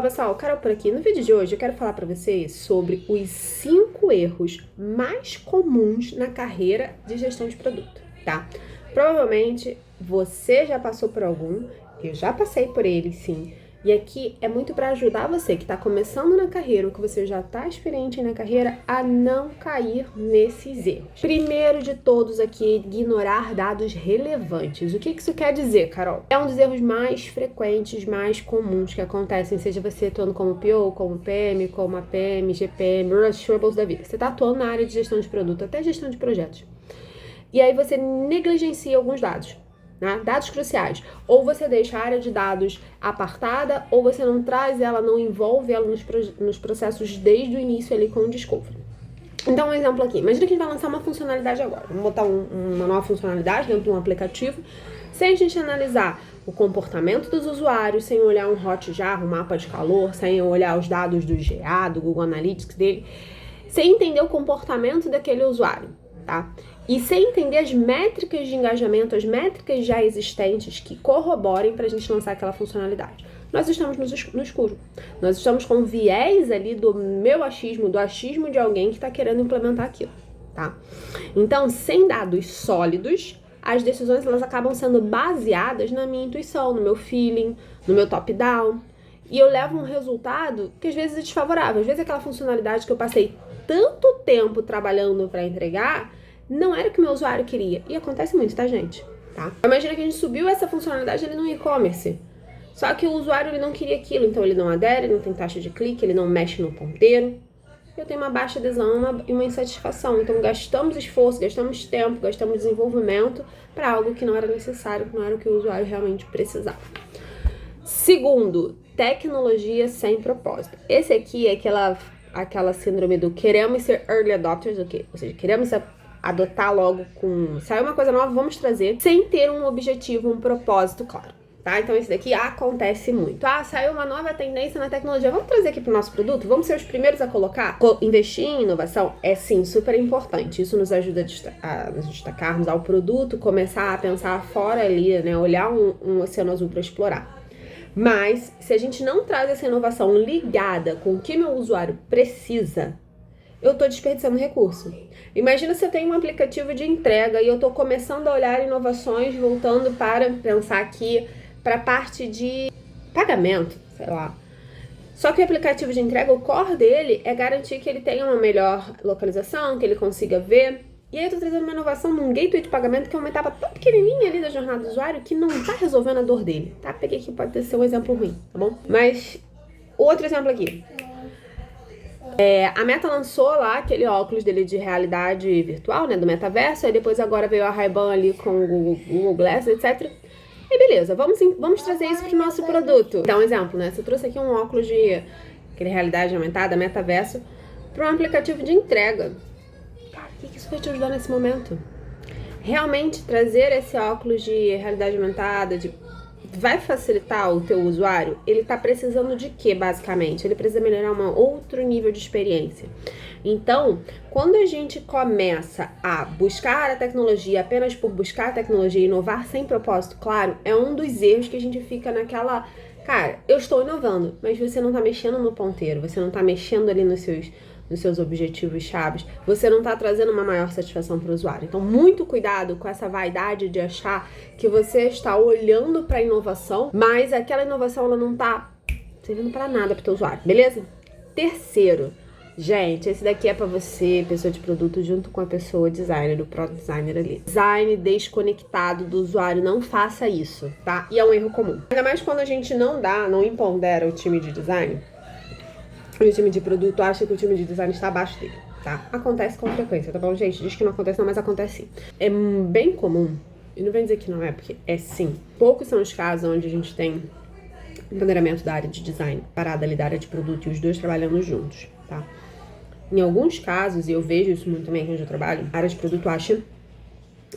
Olá pessoal, Carol por aqui. No vídeo de hoje eu quero falar para vocês sobre os 5 erros mais comuns na carreira de gestão de produto, tá? Provavelmente você já passou por algum, eu já passei por ele sim. E aqui é muito para ajudar você que está começando na carreira ou que você já está experiente na carreira a não cair nesses erros. Primeiro de todos aqui, ignorar dados relevantes. O que isso quer dizer, Carol? É um dos erros mais frequentes, mais comuns que acontecem, seja você atuando como PO, como PM, como APM, GPM, Rushables da vida. Você está atuando na área de gestão de produto, até gestão de projetos. E aí você negligencia alguns dados. Né? Dados cruciais, ou você deixa a área de dados apartada, ou você não traz ela, não envolve ela nos processos desde o início ali com o discovery. Então, um exemplo aqui, imagina que a gente vai lançar uma funcionalidade agora, vamos botar uma nova funcionalidade dentro de um aplicativo, sem a gente analisar o comportamento dos usuários, sem olhar um Hotjar, um mapa de calor, sem olhar os dados do GA, do Google Analytics dele, sem entender o comportamento daquele usuário, tá? E sem entender as métricas de engajamento, as métricas já existentes que corroborem para a gente lançar aquela funcionalidade. Nós estamos no escuro. Nós estamos com um viés ali do meu achismo, do achismo de alguém que está querendo implementar aquilo, tá? Então, sem dados sólidos, as decisões elas acabam sendo baseadas na minha intuição, no meu feeling, no meu top-down. E eu levo um resultado que às vezes é desfavorável. Às vezes aquela funcionalidade que eu passei tanto tempo trabalhando para entregar não era o que o meu usuário queria. E acontece muito, tá, gente? Tá? Imagina que a gente subiu essa funcionalidade ali no e-commerce. Só que o usuário ele não queria aquilo, então ele não adere, ele não tem taxa de clique, ele não mexe no ponteiro. Eu tenho uma baixa adesão e uma insatisfação. Então gastamos esforço, gastamos tempo, gastamos desenvolvimento para algo que não era necessário, que não era o que o usuário realmente precisava. Segundo, tecnologia sem propósito. Esse aqui é aquela síndrome do queremos ser early adopters, ou seja, queremos adotar logo saiu uma coisa nova, vamos trazer, sem ter um objetivo, um propósito claro, tá? Então esse daqui acontece muito. Saiu uma nova tendência na tecnologia, vamos trazer aqui pro nosso produto? Vamos ser os primeiros a colocar? Investir em inovação é sim, super importante. Isso nos ajuda a nos destacarmos ao produto, começar a pensar fora ali, né? Olhar um oceano azul para explorar. Mas, se a gente não traz essa inovação ligada com o que meu usuário precisa, eu tô desperdiçando recurso. Imagina se eu tenho um aplicativo de entrega e eu tô começando a olhar inovações voltando para pensar aqui para a parte de pagamento, sei lá. Só que o aplicativo de entrega, o core dele é garantir que ele tenha uma melhor localização, que ele consiga ver. E aí eu tô trazendo uma inovação num gateway de pagamento que é uma etapa tão pequenininha ali da jornada do usuário que não tá resolvendo a dor dele, tá? Peguei aqui, pode ser um exemplo ruim, tá bom? Mas, outro exemplo aqui. A Meta lançou lá aquele óculos dele de realidade virtual, né, do metaverso, aí depois agora veio a Ray-Ban ali com o Google Glass, etc. E beleza, vamos trazer isso pro nosso produto. Dá um exemplo, né, você trouxe aqui um óculos de aquele realidade aumentada, metaverso, para um aplicativo de entrega. Cara, o que isso vai te ajudar nesse momento? Realmente trazer esse óculos de realidade aumentada, vai facilitar o teu usuário? Ele tá precisando de quê, basicamente? Ele precisa melhorar um outro nível de experiência. Então, quando a gente começa a buscar a tecnologia apenas por buscar a tecnologia e inovar sem propósito claro, é um dos erros que a gente fica naquela... Cara, eu estou inovando, mas você não tá mexendo no ponteiro, você não tá mexendo ali nos seus objetivos chaves, você não está trazendo uma maior satisfação para o usuário. Então, muito cuidado com essa vaidade de achar que você está olhando para a inovação, mas aquela inovação ela não está servindo para nada para o teu usuário, beleza? Terceiro, gente, esse daqui é para você, pessoa de produto, junto com a pessoa designer, o product designer ali. Design desconectado do usuário, não faça isso, tá? E é um erro comum. Ainda mais quando a gente não empodera o time de design. O time de produto acha que o time de design está abaixo dele, tá? Acontece com frequência, tá bom, gente? Diz que não acontece não, mas acontece sim. É bem comum, e não vem dizer que não é, porque é sim. Poucos são os casos onde a gente tem empoderamento da área de design, parada ali da área de produto e os dois trabalhando juntos, tá? Em alguns casos, e eu vejo isso muito também onde eu trabalho, a área de produto acha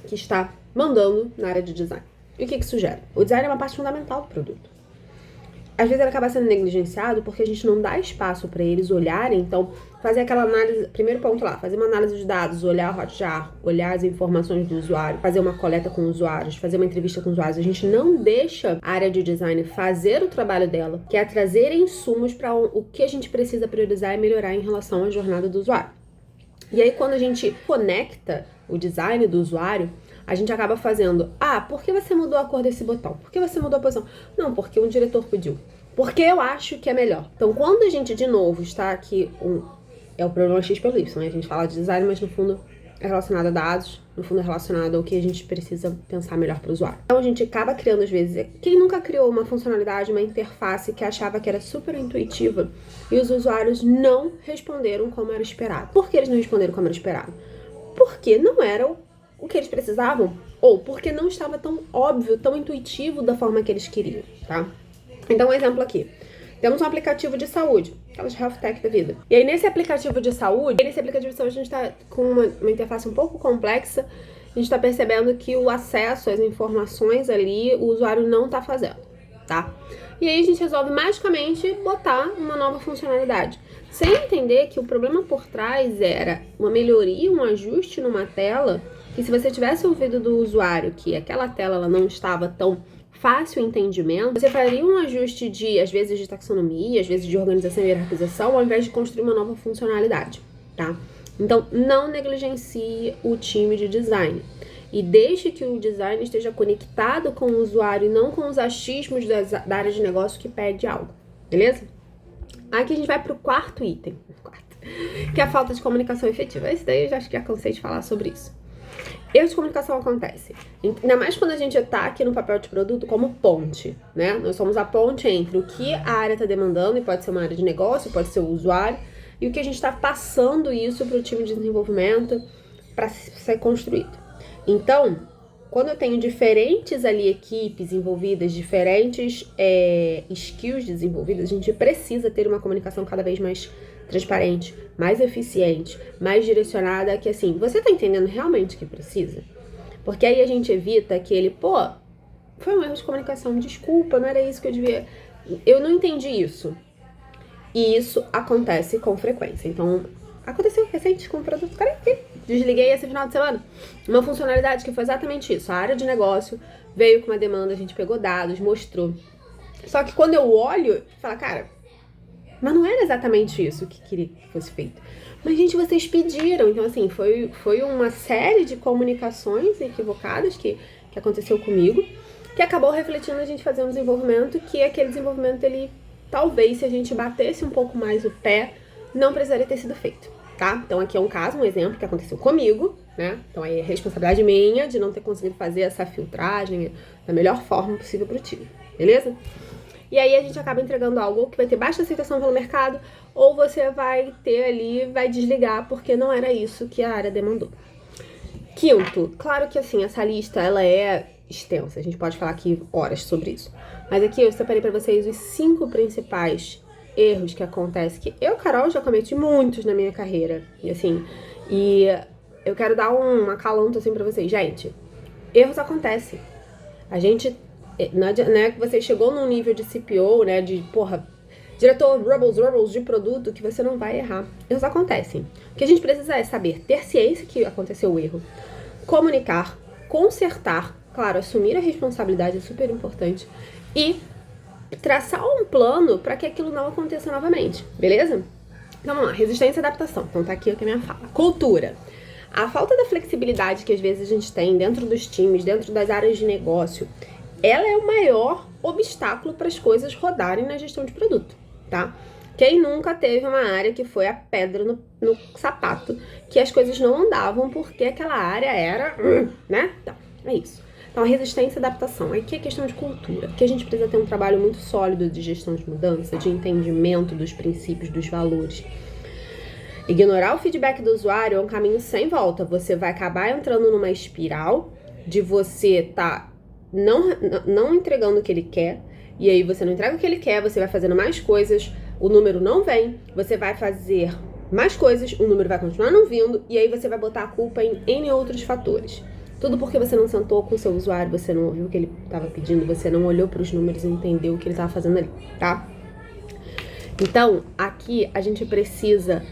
que está mandando na área de design. E o que isso gera? O design é uma parte fundamental do produto. às vezes ele acaba sendo negligenciado porque a gente não dá espaço para eles olharem. Então, fazer aquela análise, primeiro ponto lá, fazer uma análise de dados, olhar o Hotjar, olhar as informações do usuário, fazer uma coleta com usuários, fazer uma entrevista com usuários. A gente não deixa a área de design fazer o trabalho dela, que é trazer insumos para o que a gente precisa priorizar e melhorar em relação à jornada do usuário. E aí, quando a gente conecta o design do usuário, a gente acaba fazendo, por que você mudou a cor desse botão? Por que você mudou a posição? Não, porque um diretor pediu. Porque eu acho que é melhor. Então, quando a gente, de novo, está aqui, é o problema X pelo Y, né? A gente fala de design, mas no fundo é relacionado a dados, no fundo é relacionado ao que a gente precisa pensar melhor para o usuário. Então, a gente acaba criando, às vezes, quem nunca criou uma funcionalidade, uma interface que achava que era super intuitiva e os usuários não responderam como era esperado. Por que eles não responderam como era esperado? Porque não era o que eles precisavam, ou porque não estava tão óbvio, tão intuitivo da forma que eles queriam, tá? Então, um exemplo aqui. Temos um aplicativo de saúde, aquelas health tech da vida. E aí, nesse aplicativo de saúde, a gente está com uma interface um pouco complexa. A gente está percebendo que o acesso às informações ali, o usuário não está fazendo, tá? E aí, a gente resolve magicamente botar uma nova funcionalidade, sem entender que o problema por trás era uma melhoria, um ajuste numa tela, que se você tivesse ouvido do usuário que aquela tela ela não estava tão fácil entendimento, você faria um ajuste às vezes de taxonomia, às vezes de organização e hierarquização, ao invés de construir uma nova funcionalidade, tá? Então, não negligencie o time de design. E deixe que o design esteja conectado com o usuário e não com os achismos da área de negócio que pede algo, beleza? Aqui a gente vai para o quarto item, que é a falta de comunicação efetiva. Esse daí eu já acho que já cansei de falar sobre isso. Erros de comunicação acontecem, ainda mais quando a gente está aqui no papel de produto como ponte, né? Nós somos a ponte entre o que a área está demandando, e pode ser uma área de negócio, pode ser o usuário, e o que a gente está passando isso para o time de desenvolvimento para ser construído. Então, quando eu tenho diferentes ali equipes envolvidas, diferentes skills desenvolvidas, a gente precisa ter uma comunicação cada vez mais transparente, mais eficiente, mais direcionada, que assim, você tá entendendo realmente o que precisa? Porque aí a gente evita aquele, foi um erro de comunicação, desculpa, não era isso que eu devia... Eu não entendi isso. E isso acontece com frequência. Então, aconteceu recente com o produto, cara, desliguei esse final de semana. Uma funcionalidade que foi exatamente isso. A área de negócio veio com uma demanda, a gente pegou dados, mostrou. Só que quando eu olho, falo, cara, mas não era exatamente isso que queria que fosse feito. Mas, gente, vocês pediram. Então, assim, foi uma série de comunicações equivocadas que aconteceu comigo, que acabou refletindo a gente fazer um desenvolvimento que aquele desenvolvimento, ele, talvez, se a gente batesse um pouco mais o pé, não precisaria ter sido feito, tá? Então, aqui é um caso, um exemplo que aconteceu comigo, né? Então, aí é responsabilidade minha de não ter conseguido fazer essa filtragem da melhor forma possível pro time, beleza? E aí a gente acaba entregando algo que vai ter baixa aceitação pelo mercado, ou você vai ter ali, vai desligar porque não era isso que a área demandou. Quinto, claro que assim, essa lista ela é extensa, a gente pode falar aqui horas sobre isso. Mas aqui eu separei para vocês os 5 principais erros que acontecem, que eu, Carol, já cometi muitos na minha carreira. E eu quero dar um acalanto assim para vocês. Gente, erros acontecem. A gente... Não é que você chegou num nível de CPO, né, diretor Rebels de produto, que você não vai errar. Erros acontecem. O que a gente precisa é saber ter ciência que aconteceu o erro, comunicar, consertar, claro, assumir a responsabilidade é super importante, e traçar um plano para que aquilo não aconteça novamente, beleza? Então vamos lá, resistência e adaptação. Então tá aqui o que a minha fala. Cultura. A falta da flexibilidade que às vezes a gente tem dentro dos times, dentro das áreas de negócio, ela é o maior obstáculo para as coisas rodarem na gestão de produto, tá? Quem nunca teve uma área que foi a pedra no sapato, que as coisas não andavam porque aquela área era, né? Então, é isso. Então, a resistência e adaptação. Aqui é questão de cultura, porque a gente precisa ter um trabalho muito sólido de gestão de mudança, de entendimento dos princípios, dos valores. Ignorar o feedback do usuário é um caminho sem volta. Você vai acabar entrando numa espiral de você não entregando o que ele quer, e aí você não entrega o que ele quer, você vai fazendo mais coisas, o número não vem, você vai fazer mais coisas, o número vai continuar não vindo, e aí você vai botar a culpa em N outros fatores. Tudo porque você não sentou com o seu usuário, você não ouviu o que ele estava pedindo, você não olhou para os números e entendeu o que ele estava fazendo ali, tá? Então, aqui a gente precisa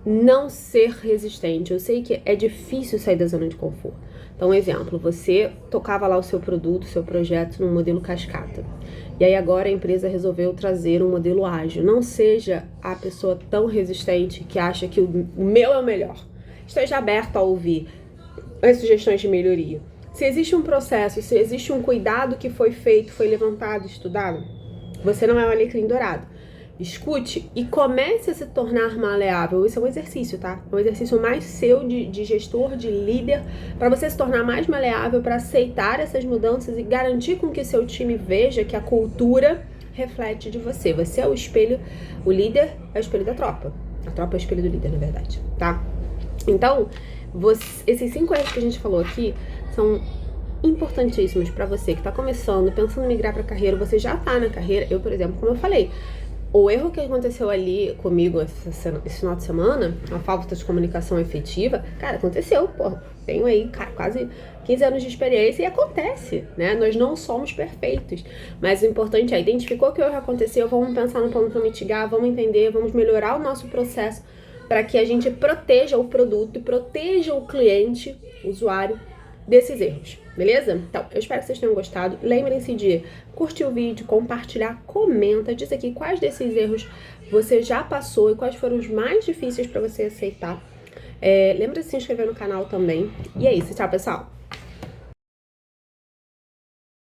não ser resistente. Eu sei que é difícil sair da zona de conforto. Então, um exemplo, você tocava lá o seu produto, o seu projeto no modelo cascata. E aí agora a empresa resolveu trazer um modelo ágil. Não seja a pessoa tão resistente que acha que o meu é o melhor. Esteja aberto a ouvir as sugestões de melhoria. Se existe um processo, se existe um cuidado que foi feito, foi levantado, estudado, você não é um alecrim dourado. Escute e comece a se tornar maleável. Isso é um exercício, tá? É um exercício mais seu de gestor, de líder, para você se tornar mais maleável, para aceitar essas mudanças e garantir com que seu time veja que a cultura reflete de você. Você é o espelho, o líder é o espelho da tropa. A tropa é o espelho do líder, na verdade, tá? Então, esses 5 erros que a gente falou aqui são importantíssimos para você que está começando, pensando em migrar para carreira. Você já tá na carreira. Eu, por exemplo, como eu falei, o erro que aconteceu ali comigo esse final de semana, a falta de comunicação efetiva, cara, aconteceu, pô. Tenho aí, cara, quase 15 anos de experiência e acontece, né? Nós não somos perfeitos, mas o importante é, identificou que o erro aconteceu, vamos pensar no plano para mitigar, vamos entender, vamos melhorar o nosso processo para que a gente proteja o produto e proteja o cliente, o usuário, desses erros, beleza? Então, eu espero que vocês tenham gostado. Lembrem-se de curtir o vídeo, compartilhar, comenta, diz aqui quais desses erros você já passou e quais foram os mais difíceis para você aceitar. Lembra de se inscrever no canal também. E é isso, tchau, pessoal!